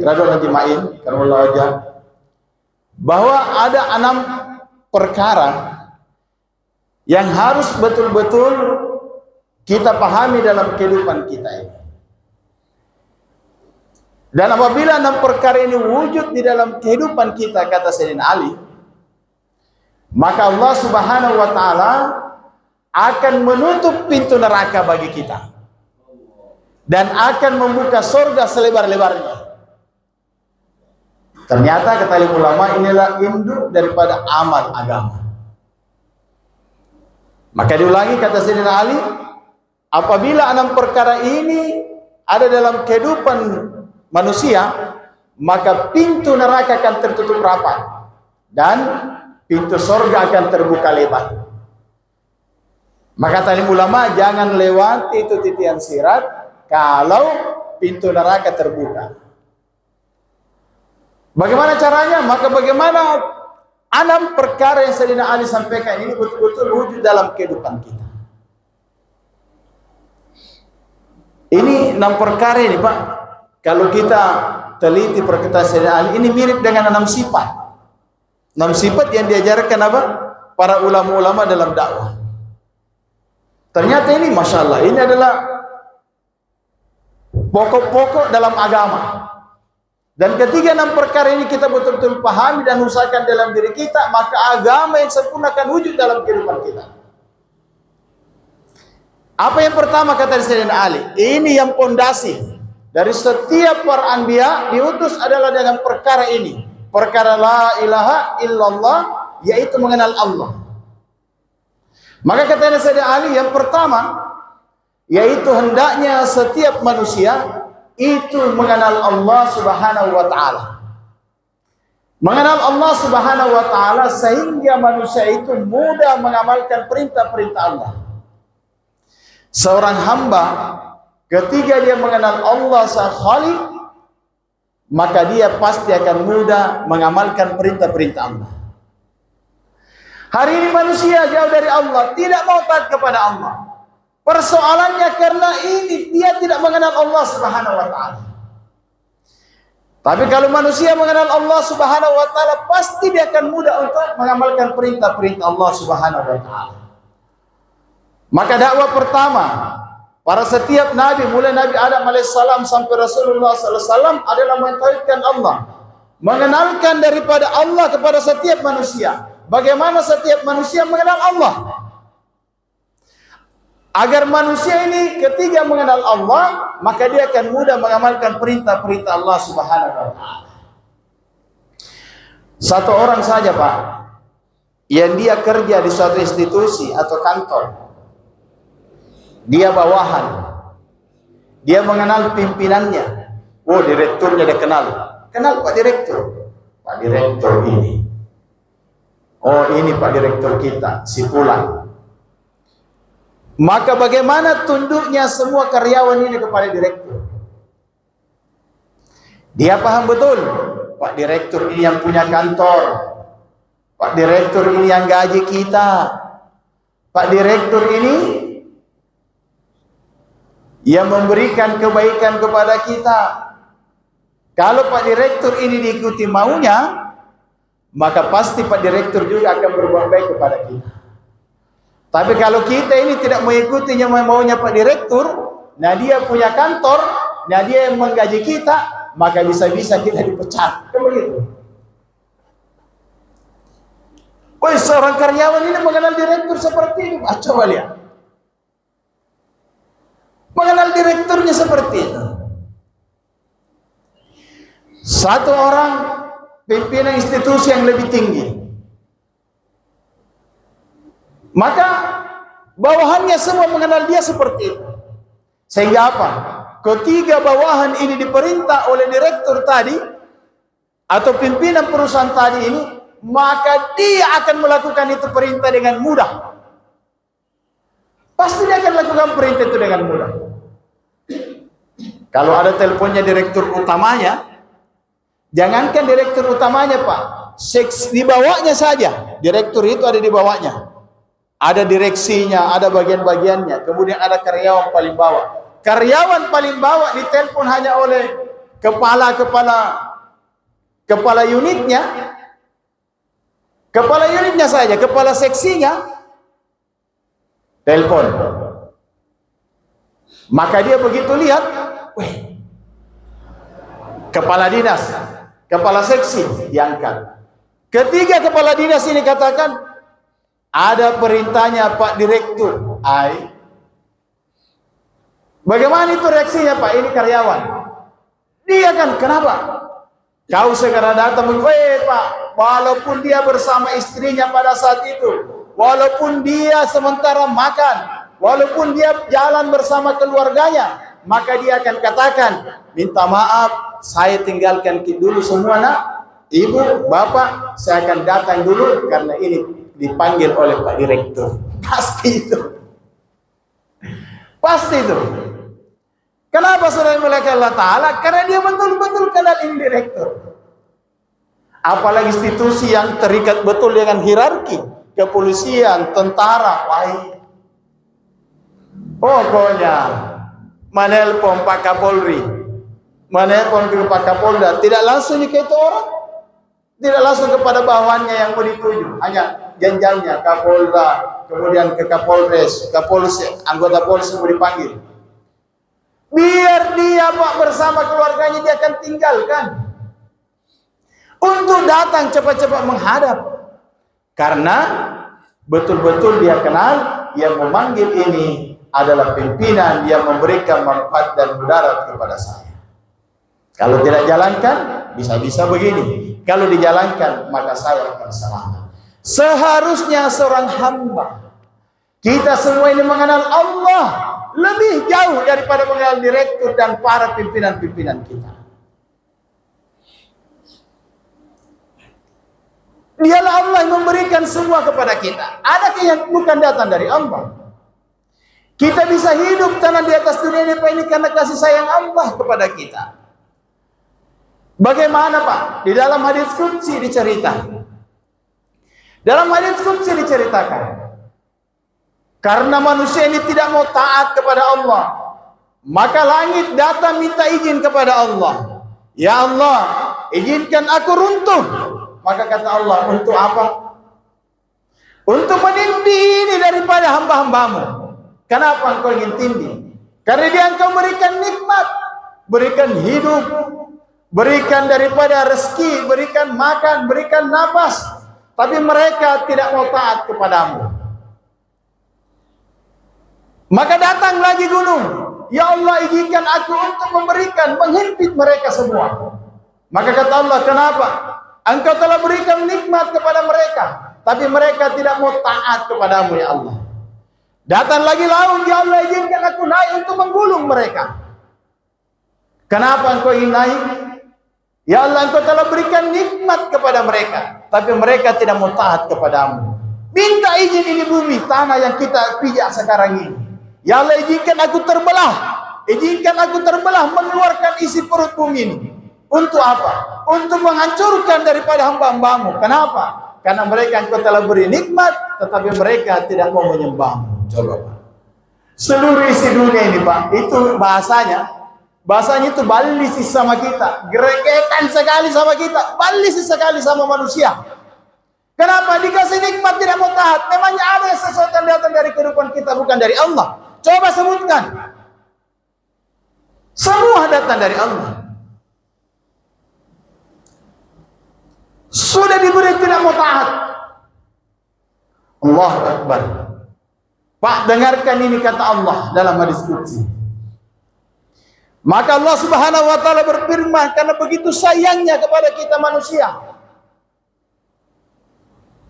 radhiyallahu ajma'in karena wajah bahwa ada 6 perkara yang harus betul-betul kita pahami dalam kehidupan kita ini. Dan apabila 6 perkara ini wujud di dalam kehidupan kita, kata Sayyidina Ali, maka Allah Subhanahu wa taala akan menutup pintu neraka bagi kita dan akan membuka surga selebar-lebarnya. Ternyata kata ulama, inilah induk daripada amal agama. Maka diulangi kata Sayyidina Ali, apabila 6 perkara ini ada dalam kehidupan manusia, maka pintu neraka akan tertutup rapat dan pintu surga akan terbuka lebar. Maka tadi ulama, jangan lewati itu titian sirat kalau pintu neraka terbuka. Bagaimana caranya? Maka bagaimana 6 perkara yang Sayyidina Ali sampaikan ini betul-betul wujud dalam kehidupan kita. Ini 6 perkara ini, Pak. Kalau kita teliti perkataan Sayyidina Ali, ini mirip dengan 6 sifat. 6 sifat yang diajarkan apa? Para ulama-ulama dalam dakwah. Ternyata ini, Masya Allah, ini adalah pokok-pokok dalam agama. Dan ketika 6 perkara ini kita betul-betul pahami dan usahakan dalam diri kita, maka agama yang sempurna akan wujud dalam kehidupan kita. Apa yang pertama kata Sayyidina Ali? Ini yang pondasi dari setiap para anbiya diutus adalah dengan perkara ini. Perkara la ilaha illallah, yaitu mengenal Allah. Maka kata Sayyidina Ali, yang pertama yaitu hendaknya setiap manusia itu mengenal Allah Subhanahu wa taala. Mengenal Allah Subhanahu wa taala sehingga manusia itu mudah mengamalkan perintah-perintah Allah. Seorang hamba ketika dia mengenal Allah Sang Khaliq, maka dia pasti akan mudah mengamalkan perintah-perintah Allah. Hari ini manusia jauh dari Allah, tidak mau taat kepada Allah. Persoalannya karena ini dia tidak mengenal Allah Subhanahu wa taala. Tapi kalau manusia mengenal Allah Subhanahu wa taala, pasti dia akan mudah untuk mengamalkan perintah-perintah Allah Subhanahu wa taala. Maka dakwah pertama para setiap nabi, mulai Nabi Adam alaihissalam sampai Rasulullah sallallahu alaihi wasallam, adalah mentauhidkan Allah, mengenalkan daripada Allah kepada setiap manusia. Bagaimana setiap manusia mengenal Allah? Agar manusia ini ketika mengenal Allah, maka dia akan mudah mengamalkan perintah-perintah Allah Subhanahu wa taala. Satu orang saja, Pak, yang dia kerja di suatu institusi atau kantor, dia bawahan, dia mengenal pimpinannya. Oh, direkturnya dia kenal. Kenal Pak Direktur. Pak Direktur ini. Oh, ini Pak Direktur kita, si Fulan. Maka bagaimana tunduknya semua karyawan ini kepada direktur? Dia paham betul, Pak Direktur ini yang punya kantor, Pak Direktur ini yang gaji kita, Pak Direktur ini yang memberikan kebaikan kepada kita. Kalau Pak Direktur ini diikuti maunya, maka pasti Pak Direktur juga akan berbuat baik kepada kita. Tapi kalau kita ini tidak mengikuti maunya Pak Direktur, nah dia punya kantor, nah dia yang menggaji kita, maka bisa-bisa kita dipecat. Kan begitu? Woi, seorang karyawan ini mengenal direktur seperti ini. Coba lihat. Mengenal direkturnya seperti itu. Satu orang pimpinan institusi yang lebih tinggi, maka bawahannya semua mengenal dia seperti itu. Sehingga apa? Ketika bawahan ini diperintah oleh direktur tadi atau pimpinan perusahaan tadi ini, maka dia akan melakukan itu perintah dengan mudah. Pasti dia akan lakukan perintah itu dengan mudah. Kalau ada teleponnya direktur utamanya, jangankan direktur utamanya, Pak, di bawahnya saja. Direktur itu ada di bawahnya. Ada direksinya, ada bagian-bagiannya, kemudian ada karyawan paling bawah. Karyawan paling bawah ditelepon hanya oleh kepala unitnya, saja, kepala seksinya telepon. Maka dia begitu lihat, weh, kepala dinas, kepala seksi, diangkat. Ketika kepala dinas ini katakan, ada perintahnya Pak Direktur. Bagaimana itu reaksinya Pak? Ini karyawan. Dia kan, kenapa? Kau segera datang, Pak, walaupun dia bersama istrinya pada saat itu, walaupun dia sementara makan, walaupun dia jalan bersama keluarganya, maka dia akan katakan, minta maaf, saya tinggalkan dulu semua nak, ibu, bapak, saya akan datang dulu karena ini dipanggil oleh Pak Direktur. Pasti itu. Pasti itu. Kenapa saudara muliakan Allah Ta'ala? Karena dia betul-betul kenal ini direktur. Apalagi institusi yang terikat betul dengan hierarki, kepolisian, tentara, pokoknya menelpon Pak Kapolri, menelpon ke Pak Kapolda, tidak langsung ke itu orang, tidak langsung kepada bawahannya yang mau dituju, hanya jenjangnya Kapolda, kemudian ke Kapolres, anggota polisi mau dipanggil. Biar dia Pak bersama keluarganya, dia akan tinggalkan untuk datang cepat-cepat menghadap, karena betul-betul dia kenal yang memanggil ini adalah pimpinan yang memberikan manfaat dan mudarat kepada saya. Kalau tidak jalankan, bisa-bisa begini. Kalau dijalankan, maka saya akan selamat. Seharusnya seorang hamba, kita semua ini mengenal Allah lebih jauh daripada mengenal direktur dan para pimpinan-pimpinan kita. Dialah Allah yang memberikan semua kepada kita. Ada yang bukan datang dari Allah. Kita bisa hidup tanah di atas dunia ini karena kasih sayang Allah kepada kita. Bagaimana Pak? Di dalam hadits qudsi diceritakan. Dalam hadits qudsi diceritakan, karena manusia ini tidak mau taat kepada Allah, maka langit datang minta izin kepada Allah. Ya Allah, izinkan aku runtuh. Maka kata Allah, untuk apa? Untuk menindih ini daripada hamba-hambamu. Kenapa engkau ingin tindih? Karena dia engkau berikan nikmat, berikan hidup, berikan daripada rezeki, berikan makan, berikan nafas, tapi mereka tidak mau taat kepadamu. Maka datang lagi gunung, ya Allah izinkan aku untuk memberikan, menghimpit mereka semua. Maka kata Allah, kenapa? Engkau telah berikan nikmat kepada mereka, tapi mereka tidak mau taat kepadamu ya Allah. Datang lagi laut, ya Allah izinkan aku naik untuk menggulung mereka. Kenapa engkau ingin naik? Ya Allah, engkau telah berikan nikmat kepada mereka, tapi mereka tidak mau taat kepadamu. Minta izin ini bumi, tanah yang kita pijak sekarang ini. Ya Allah izinkan aku terbelah, izinkan aku terbelah, mengeluarkan isi perut bumi ini. Untuk apa? Untuk menghancurkan daripada hamba-hambamu. Kenapa? Karena mereka engkau telah beri nikmat, tetapi mereka tidak mau menyembahmu. Coba Pak, seluruh isi dunia ini Pak, itu bahasanya itu balisis sama kita, geregetan sekali sama kita, balisis sekali sama manusia. Kenapa? Dikasih nikmat tidak mau taat. Memangnya ada sesuatu yang datang dari kehidupan kita bukan dari Allah? Coba sebutkan. Semua datang dari Allah. Sudah diberi tidak mau taat. Allahu Akbar. Pak, dengarkan ini kata Allah dalam hadis qudsi. Maka Allah Subhanahu wa taala berfirman, karena begitu sayangnya kepada kita manusia.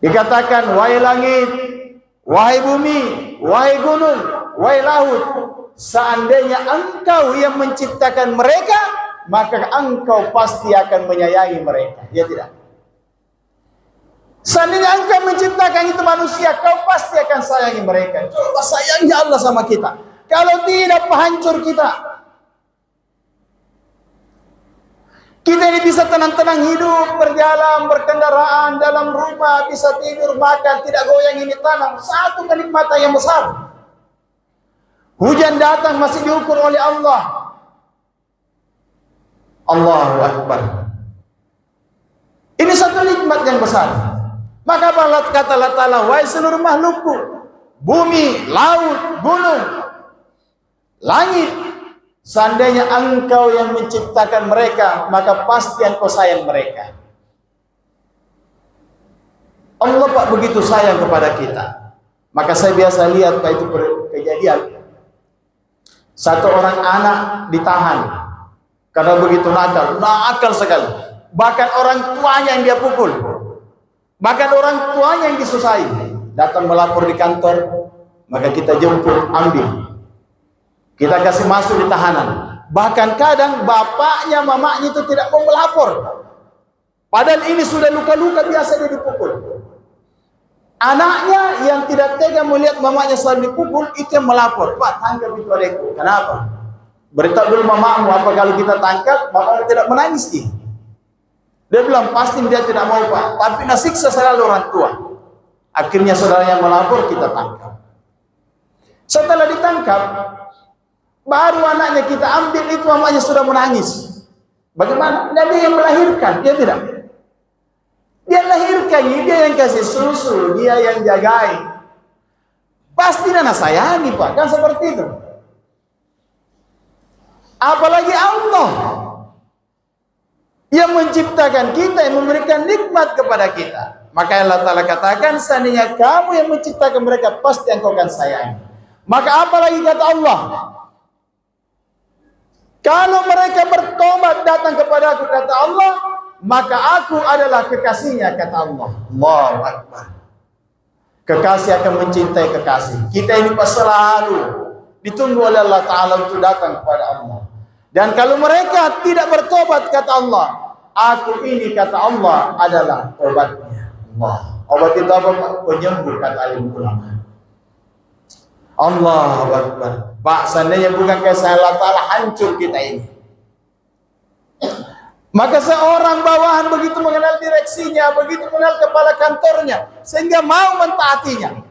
Dikatakan, wahai langit, wahai bumi, wahai gunung, wahai laut, seandainya engkau yang menciptakan mereka, maka engkau pasti akan menyayangi mereka. Ya tidak? Seandainya engkau menciptakan itu manusia, kau pasti akan sayangi mereka. Coba sayangnya Allah sama kita. Kalau tidak, hancur kita. Kita ini bisa tenang-tenang hidup, berjalan, berkendaraan, dalam rumah, bisa tidur, makan, tidak goyang ini tanam. Satu kenikmatan yang besar. Hujan datang masih diukur oleh Allah. Allahu Akbar. Ini satu nikmat yang besar. Maka kata Allah Ta'ala, wahai seluruh makhlukku, bumi, laut, gunung, langit, seandainya engkau yang menciptakan mereka, maka pasti engkau sayang mereka. Allah Pak begitu sayang kepada kita. Maka saya biasa lihat Pak, itu kejadian. Satu orang anak ditahan karena begitu nakal sekali. Bahkan orang tuanya yang dia pukul. Bahkan orang tuanya yang disusahi. Datang melapor di kantor, maka kita jemput, ambil. Kita kasih masuk di tahanan. Bahkan kadang bapaknya, mamanya itu tidak mau melapor. Padahal ini sudah luka-luka biasa dia dipukul. Anaknya yang tidak tega melihat mamanya selalu dipukul, itu yang melapor. Pak, tangkap itu adekku. Kenapa? Beritahu dulu mamamu, apa kalau kita tangkap, mamamu tidak menangis dia. Dia bilang, pasti dia tidak mau Pak, tapi nasiksa selalu orang tua. Akhirnya saudaranya melapor, kita tangkap. Setelah ditangkap, baru anaknya kita ambil, itu mamanya sudah menangis. Bagaimana? Dia yang melahirkan, dia tidak. Dia lahirkan, dia yang kasih susu, dia yang jagai. Pasti nana sayangi Pak, kan seperti itu. Apalagi Allah yang menciptakan kita, yang memberikan nikmat kepada kita. Maka Allah Ta'ala katakan, seandainya kamu yang menciptakan mereka, pasti engkau akan sayangi. Maka apalagi kata Allah, kalau mereka bertobat datang kepada aku, kata Allah, maka aku adalah kekasihnya, kata Allah. Allahu Akbar. Kekasih akan mencintai kekasih. Kita ini selalu ditunggu oleh Allah Ta'ala untuk datang kepada Allah. Dan kalau mereka tidak bertobat, kata Allah, aku ini, kata Allah, adalah obatnya. Allah. Obat itu apa? Penyembuh, kata alim ulama. Allahu Akbar. Pak, seandainya bukan kasih Allah Ta'ala, hancur kita ini. Maka seorang bawahan begitu mengenal direksinya, begitu mengenal kepala kantornya, sehingga mau mentaatinya.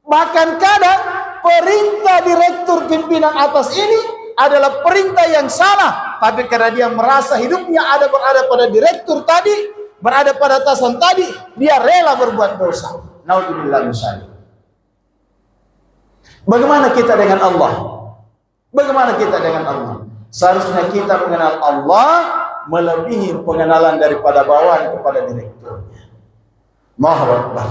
Bahkan kadang perintah direktur pimpinan atas ini adalah perintah yang salah, tapi karena dia merasa hidupnya berada pada direktur tadi, berada pada atasan tadi, dia rela berbuat dosa. Naudzubillah min dzalik. Bagaimana kita dengan Allah? Bagaimana kita dengan Allah? Seharusnya kita mengenal Allah melebihi pengenalan daripada bawahan kepada direkturnya. Allahu Akbar.